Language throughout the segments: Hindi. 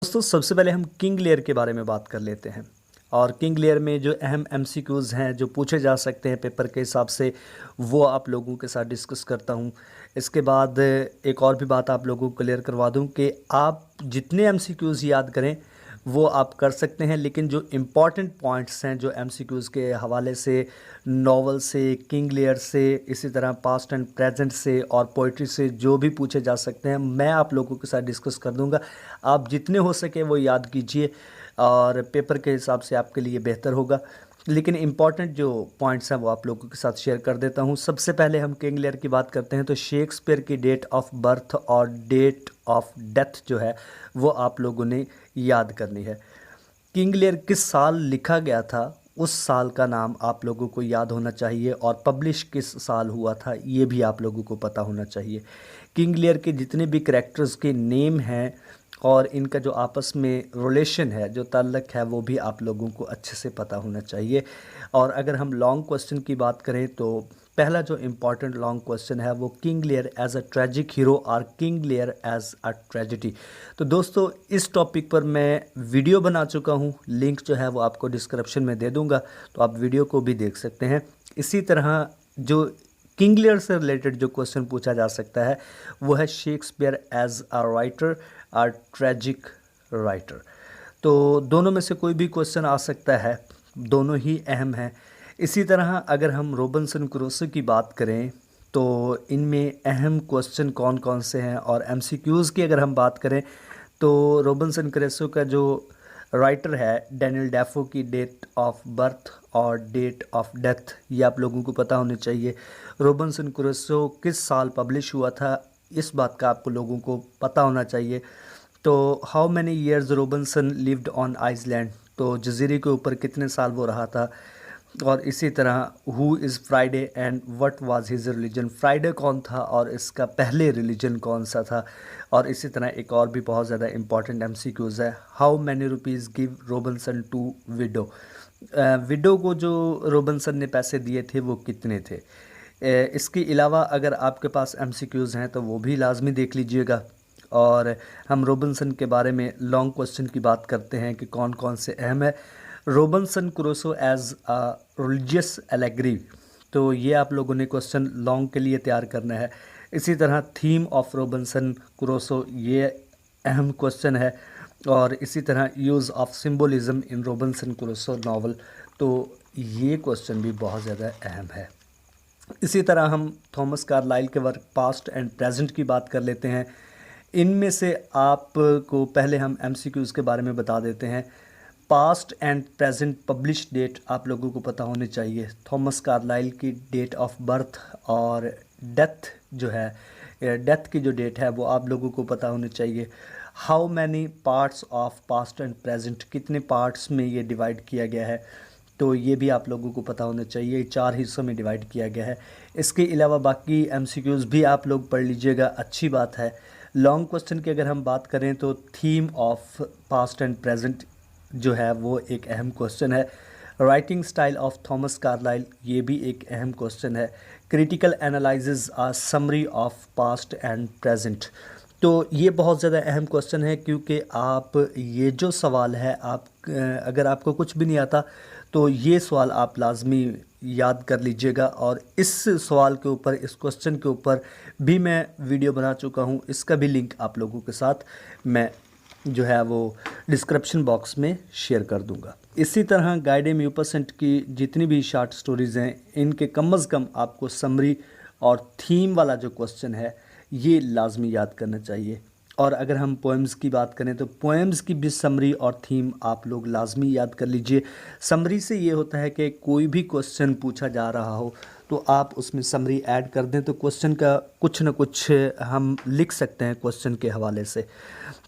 दोस्तों सबसे पहले हम किंग लेयर के बारे में बात कर लेते हैं। और किंग लेयर में जो अहम एमसीक्यूज़ हैं जो पूछे जा सकते हैं पेपर के हिसाब से, वो आप लोगों के साथ डिस्कस करता हूं। इसके बाद एक और भी बात आप लोगों को क्लियर करवा दूं कि आप जितने एमसीक्यूज़ याद करें वो आप कर सकते हैं, लेकिन जो इम्पॉर्टेंट पॉइंट्स हैं जो एमसीक्यूज़ के हवाले से, नॉवल से, किंग लेयर से, इसी तरह पास्ट एंड प्रेजेंट से और पोइट्री से जो भी पूछे जा सकते हैं मैं आप लोगों के साथ डिस्कस कर दूंगा। आप जितने हो सके वो याद कीजिए और पेपर के हिसाब से आपके लिए बेहतर होगा। लेकिन इम्पॉर्टेंट जो पॉइंट्स हैं वो आप लोगों के साथ शेयर कर देता हूँ। सबसे पहले हम किंग लेयर की बात करते हैं तो शेक्सपियर की डेट ऑफ बर्थ और डेट ऑफ डेथ जो है वो आप लोगों ने याद करनी है। किंग लेयर किस साल लिखा गया था उस साल का नाम आप लोगों को याद होना चाहिए, और पब्लिश किस साल हुआ था ये भी आप लोगों को पता होना चाहिए। किंग लेयर के जितने भी करैक्टर्स के नेम हैं और इनका जो आपस में रिलेशन है, जो ताल्लुक़ है, वो भी आप लोगों को अच्छे से पता होना चाहिए। और अगर हम लॉन्ग क्वेश्चन की बात करें तो पहला जो इम्पॉर्टेंट लॉन्ग क्वेश्चन है वो King Lear as a tragic hero और King Lear as a tragedy. तो दोस्तों इस टॉपिक पर मैं वीडियो बना चुका हूँ, लिंक जो है वो आपको डिस्क्रिप्शन में दे दूँगा, तो आप वीडियो को भी देख सकते हैं। इसी तरह जो किंग लेयर से रिलेटेड जो क्वेश्चन पूछा जा सकता है वो है शेक्सपियर एज अ राइटर और ट्रेजिक राइटर। तो दोनों में से कोई भी क्वेश्चन आ सकता है, दोनों ही अहम हैं। इसी तरह अगर हम रॉबिन्सन क्रूसो की बात करें तो इनमें अहम क्वेश्चन कौन कौन से हैं, और एमसीक्यूज़ की अगर हम बात करें तो रॉबिन्सन क्रूसो का जो राइटर है डैनियल डेफो की डेट ऑफ बर्थ और डेट ऑफ डेथ ये आप लोगों को पता होनी चाहिए। रॉबिन्सन क्रूसो किस साल पब्लिश हुआ था इस बात का आपको लोगों को पता होना चाहिए। तो how many years Robinson lived on island, तो जजीरे के ऊपर कितने साल वो रहा था। और इसी तरह who is Friday and what was his religion, Friday कौन था और इसका पहले रिलीजन कौन सा था। और इसी तरह एक और भी बहुत ज़्यादा इंपॉर्टेंट एमसीक्यूज़ है, how many rupees give Robinson to widow, widow को जो रॉबिन्सन ने पैसे दिए थे वो कितने थे। इसके अलावा अगर आपके पास एमसीक्यूज़ हैं तो वो भी लाजमी देख लीजिएगा। और हम रॉबिन्सन के बारे में लॉन्ग क्वेश्चन की बात करते हैं कि कौन कौन से अहम है। Robinson Crusoe as a religious allegory, तो ये आप लोगों ने क्वेश्चन लॉन्ग के लिए तैयार करना है। इसी तरह थीम ऑफ रॉबिन्सन क्रूसो ये अहम क्वेश्चन है। और इसी तरह use of symbolism in Robinson Crusoe novel, तो ये क्वेश्चन भी बहुत ज़्यादा अहम है। इसी तरह हम थॉमस कार्लाइल के वर्क पास्ट एंड प्रेजेंट की बात कर लेते हैं। इनमें से आपको पहले हम एमसीक्यूज़ के बारे में बता देते हैं। Past and Present publish date आप लोगों को पता होनी चाहिए। थॉमस कार्लाइल की डेट ऑफ बर्थ और डेथ जो है, डेथ की जो डेट है वो आप लोगों को पता होनी चाहिए। How many parts of Past and present, कितने पार्ट्स में ये डिवाइड किया गया है, तो ये भी आप लोगों को पता होना चाहिए। 4 हिस्सों में डिवाइड किया गया है। इसके अलावा बाकी एमसीक्यूज़ भी आप लोग पढ़ लीजिएगा, अच्छी बात है। लॉन्ग क्वेश्चन की अगर हम बात करें तो theme of Past and Present जो है वो एक अहम क्वेश्चन है। Writing style of Thomas Carlyle ये भी एक अहम क्वेश्चन है। Critical analysis or summary of Past and Present, तो ये बहुत ज़्यादा अहम क्वेश्चन है क्योंकि आप ये जो सवाल है आप अगर आपको कुछ भी नहीं आता तो ये सवाल आप लाजमी याद कर लीजिएगा। और इस सवाल के ऊपर, इस क्वेश्चन के ऊपर भी मैं वीडियो बना चुका हूँ, इसका भी लिंक आप लोगों के साथ मैं जो है वो डिस्क्रिप्शन बॉक्स में शेयर कर दूंगा। इसी तरह गाइडे म्यूपर्सेंट की जितनी भी शॉर्ट स्टोरीज़ हैं इनके कम अज़ कम आपको समरी और थीम वाला जो क्वेश्चन है ये लाजमी याद करना चाहिए। और अगर हम पोएम्स की बात करें तो पोएम्स की भी समरी और थीम आप लोग लाजमी याद कर लीजिए। समरी से ये होता है कि कोई भी क्वेश्चन पूछा जा रहा हो तो आप उसमें समरी ऐड कर दें तो क्वेश्चन का कुछ न कुछ हम लिख सकते हैं क्वेश्चन के हवाले से।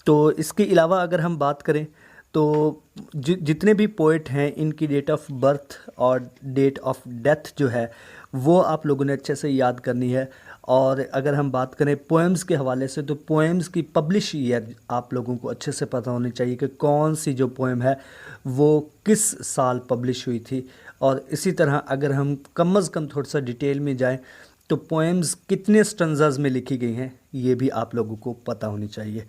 तो इसके अलावा अगर हम बात करें तो जितने भी पोइट हैं इनकी डेट ऑफ बर्थ और डेट ऑफ डेथ जो है वो आप लोगों ने अच्छे से याद करनी है। और अगर हम बात करें पोएम्स के हवाले से तो पोएम्स की पब्लिश ईयर आप लोगों को अच्छे से पता होनी चाहिए कि कौन सी जो पोएम है वो किस साल पब्लिश हुई थी। और इसी तरह अगर हम कम अज़ कम थोड़ा सा डिटेल में जाएं तो पोएम्स कितने स्टैंजास में लिखी गई हैं ये भी आप लोगों को पता होनी चाहिए।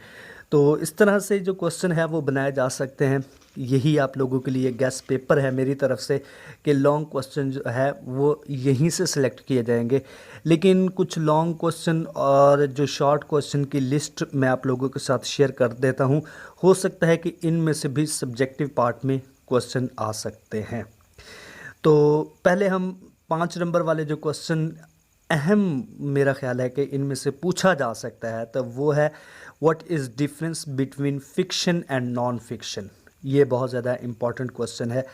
तो इस तरह से जो क्वेश्चन है वो बनाए जा सकते हैं। यही आप लोगों के लिए गेस्ट पेपर है मेरी तरफ से कि लॉन्ग क्वेश्चन जो है वो यहीं से सिलेक्ट किए जाएंगे। लेकिन कुछ लॉन्ग क्वेश्चन और जो शॉर्ट क्वेश्चन की लिस्ट मैं आप लोगों के साथ शेयर कर देता हूँ। हो सकता है कि इनमें से भी सब्जेक्टिव पार्ट में क्वेश्चन आ सकते हैं। तो पहले हम 5 नंबर वाले जो क्वेश्चन अहम मेरा ख़्याल है कि इनमें से पूछा जा सकता है, तो वो है what is difference between fiction and non fiction. ये बहुत ज़्यादा इम्पॉर्टेंट क्वेश्चन है,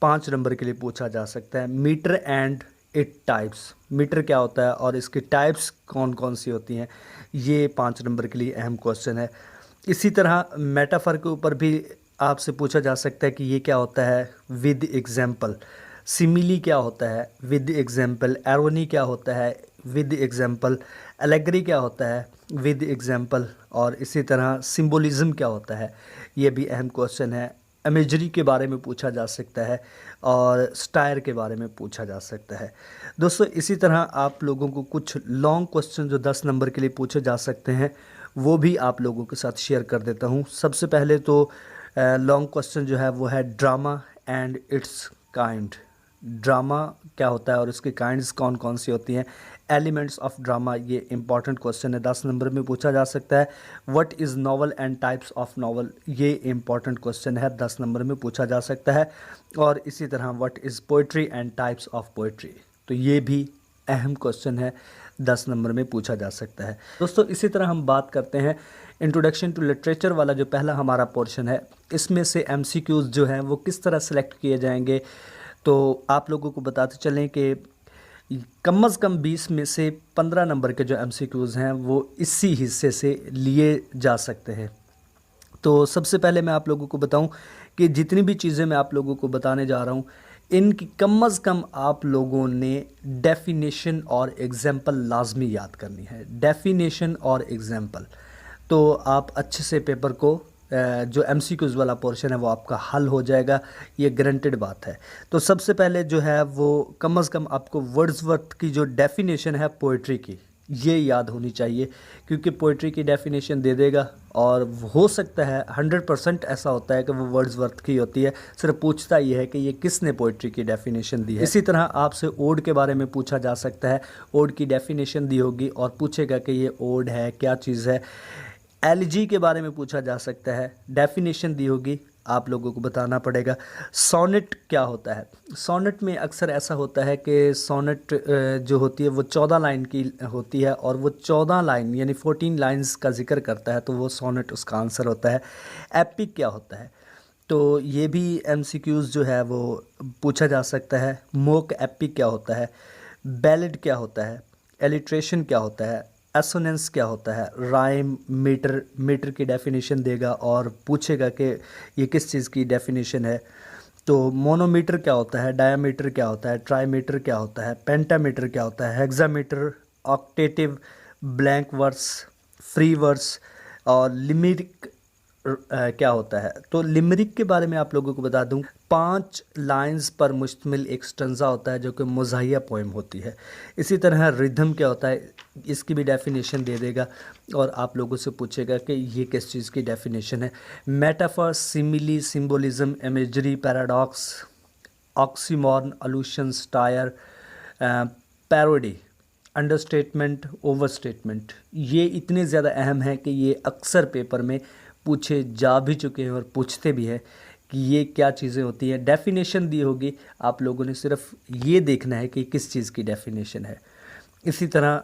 5 नंबर के लिए पूछा जा सकता है। Metre and it types, metre क्या होता है और इसकी टाइप्स कौन कौन सी होती हैं, ये 5 नंबर के लिए अहम क्वेश्चन है। इसी तरह मेटाफर के ऊपर भी आपसे पूछा जा सकता है कि ये क्या होता है विद एग्जाम्पल, सिमिली क्या होता है विद एग्जाम्पल, एरोनी क्या होता है विद एग्जाम्पल, एलेगरी क्या होता है विद एग्जाम्पल, और इसी तरह सिंबोलिज्म क्या होता है, ये भी अहम क्वेश्चन है। इमेजरी के बारे में पूछा जा सकता है और स्टायर के बारे में पूछा जा सकता है। दोस्तों इसी तरह आप लोगों को कुछ लॉन्ग क्वेश्चन जो 10 नंबर के लिए पूछे जा सकते हैं वो भी आप लोगों के साथ शेयर कर देता हूँ। सबसे पहले तो लॉन्ग क्वेश्चन जो है वो है drama and it's kind. Drama क्या होता है और इसकी काइंड्स कौन कौन सी होती हैं, एलिमेंट्स ऑफ ड्रामा, ये इंपॉर्टेंट क्वेश्चन है, 10 नंबर में पूछा जा सकता है। What is novel and types of novel, ये इंपॉर्टेंट क्वेश्चन है, 10 नंबर में पूछा जा सकता है। और इसी तरह what is poetry and types of poetry, तो ये भी अहम क्वेश्चन है, 10 नंबर में पूछा जा सकता है। दोस्तों इसी तरह हम बात करते हैं इंट्रोडक्शन टू लिटरेचर वाला जो पहला हमारा पोर्शन है, इसमें से एमसीक्यूज़ जो हैं वो किस तरह सेलेक्ट किए जाएंगे। तो आप लोगों को बताते चलें कि कम से कम 20 में से 15 नंबर के जो एमसीक्यूज़ हैं वो इसी हिस्से से लिए जा सकते हैं। तो सबसे पहले मैं आप लोगों को बताऊं कि जितनी भी चीज़ें मैं आप लोगों को बताने जा रहा हूं इनकी कम से कम आप लोगों ने डेफिनेशन और एग्जाम्पल लाजमी याद करनी है। डेफिनेशन और एग्जाम्पल, तो आप अच्छे से पेपर को जो एमसीक्यूज़ वाला पोर्शन है वो आपका हल हो जाएगा, ये गारंटेड बात है। तो सबसे पहले जो है वो कम से कम आपको वर्ड्सवर्थ की जो डेफिनेशन है पोइट्री की, ये याद होनी चाहिए, क्योंकि पोइट्री की डेफिनेशन दे देगा और हो सकता है 100% ऐसा होता है कि वो वर्ड्सवर्थ की होती है, सिर्फ पूछता ये है कि ये किसने पोइट्री की डेफिनेशन दी है। इसी तरह आपसे ओड के बारे में पूछा जा सकता है, ओड की डेफिनेशन दी होगी और पूछेगा कि ये ओड है क्या चीज़ है। एलिजी के बारे में पूछा जा सकता है, डेफिनेशन दी होगी, आप लोगों को बताना पड़ेगा। सोनेट क्या होता है, सोनेट में अक्सर ऐसा होता है कि सोनेट जो होती है वो 14 लाइन की होती है और वो 14 लाइन यानी 14 लाइंस का जिक्र करता है, तो वो सोनेट उसका आंसर होता है। एपिक क्या होता है, तो ये भी एमसीक्यूज़ जो है वो पूछा जा सकता है। मोक एपिक क्या होता है, बैलेड क्या होता है, एलिट्रेशन क्या होता है, एसोनेंस क्या होता है, राइम, मीटर, मीटर की डेफिनेशन देगा और पूछेगा कि ये किस चीज़ की डेफिनेशन है। तो मोनोमीटर क्या होता है, डायामीटर क्या होता है, ट्राईमीटर क्या होता है, पेंटामीटर क्या होता है, hexameter, octave, blank verse, free verse, और लिमिरिक क्या होता है। तो लिमरिक के बारे में आप लोगों को बता दूं, 5 लाइंस पर मुश्तमिल एक स्टंजा होता है जो कि मुज़ाहिया पोएम होती है। इसी तरह रिदम क्या होता है, इसकी भी डेफिनेशन दे देगा और आप लोगों से पूछेगा कि ये किस चीज़ की डेफिनेशन है। Metaphor, simile, symbolism, imagery, paradox, oxymoron, allusion, satire, parody, understatement, overstatement, ये इतने ज़्यादा अहम है कि ये अक्सर पेपर में पूछे जा भी चुके हैं और पूछते भी हैं कि ये क्या चीज़ें होती हैं। डेफिनेशन दी होगी, आप लोगों ने सिर्फ ये देखना है कि किस चीज़ की डेफिनेशन है। इसी तरह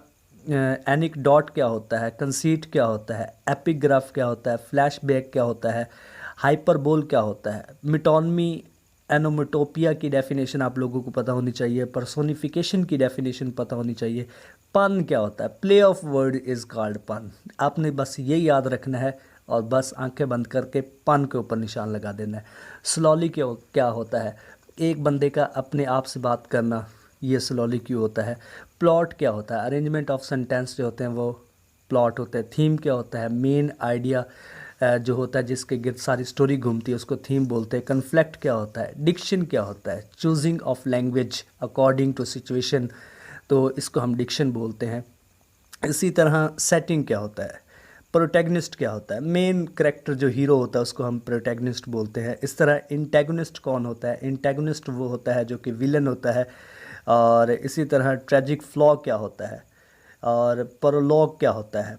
एनिकडॉट क्या होता है, कंसीट क्या होता है, एपिग्राफ क्या होता है, फ्लैशबैक क्या होता है, हाइपरबोल क्या होता है, मिटोनमी, एनोमेटोपिया की डेफिनेशन आप लोगों को पता होनी चाहिए, पर्सोनिफिकेशन की डेफिनेशन पता होनी चाहिए, पन क्या होता है, play of word is called पन। आपने बस ये याद रखना है और बस आंखें बंद करके पन के ऊपर निशान लगा देना है। स्लोली क्या होता है, एक बंदे का अपने आप से बात करना, ये स्लोली क्यों होता है। प्लॉट क्या होता है, अरेंजमेंट ऑफ सेंटेंस जो होते हैं वो प्लॉट होते हैं। थीम क्या होता है, मेन आइडिया जो होता है जिसके गिर्द सारी स्टोरी घूमती है उसको थीम बोलते हैं। कन्फ्लिक्ट क्या होता है, डिक्शन क्या होता है, choosing of language according to situation, तो इसको हम डिक्शन बोलते हैं। इसी तरह सेटिंग क्या होता है, प्रोटैगनिस्ट क्या होता है? मेन कैरेक्टर जो हीरो होता है उसको हम प्रोटैगनिस्ट बोलते हैं। इस तरह इंटैगनिस्ट कौन होता है? इंटैगनिस्ट वो होता है जो कि विलन होता है। और इसी तरह ट्रेजिक फ्लॉ क्या होता है, और प्रोलॉग क्या होता है,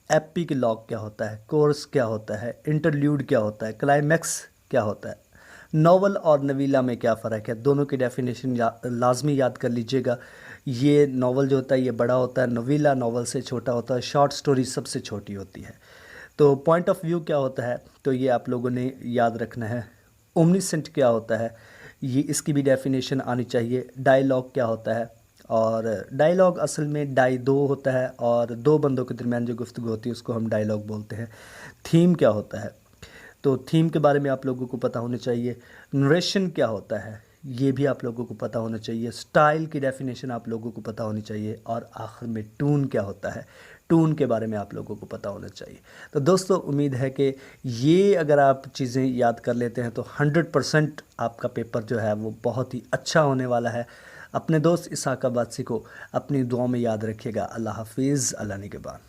एपिलॉग क्या होता है, कोर्स क्या होता है, इंटरल्यूड क्या होता है, क्लाइमैक्स क्या होता है। नॉवल और नवीला में क्या फ़र्क है? दोनों की डेफिनेशन लाजमी याद कर लीजिएगा। ये नॉवल जो होता है ये बड़ा होता है, नवीला नॉवल से छोटा होता है, शॉर्ट स्टोरी सबसे छोटी होती है। तो पॉइंट ऑफ व्यू क्या होता है, तो ये आप लोगों ने याद रखना है। ओमनिसेंट क्या होता है, ये इसकी भी डेफिनेशन आनी चाहिए। डायलॉग क्या होता है, और डायलॉग असल में डाई दो होता है, और दो बंदों के दरमियान जो गुफ्तगू होती है उसको हम डायलॉग बोलते हैं। थीम क्या होता है, तो थीम के बारे में आप लोगों को पता होना चाहिए। नरेशन क्या होता है, ये भी आप लोगों को पता होना चाहिए। स्टाइल की डेफिनेशन आप लोगों को पता होनी चाहिए। और आखिर में टून क्या होता है, टून के बारे में आप लोगों को पता होना चाहिए। तो दोस्तों उम्मीद है कि ये अगर आप चीज़ें याद कर लेते हैं तो 100% आपका पेपर जो है वो बहुत ही अच्छा होने वाला है। अपने दोस्त इसहाक अब्बासी को अपनी दुआओं में याद रखिएगा। अल्लाह हाफिज़, अल्लाह निगहबान।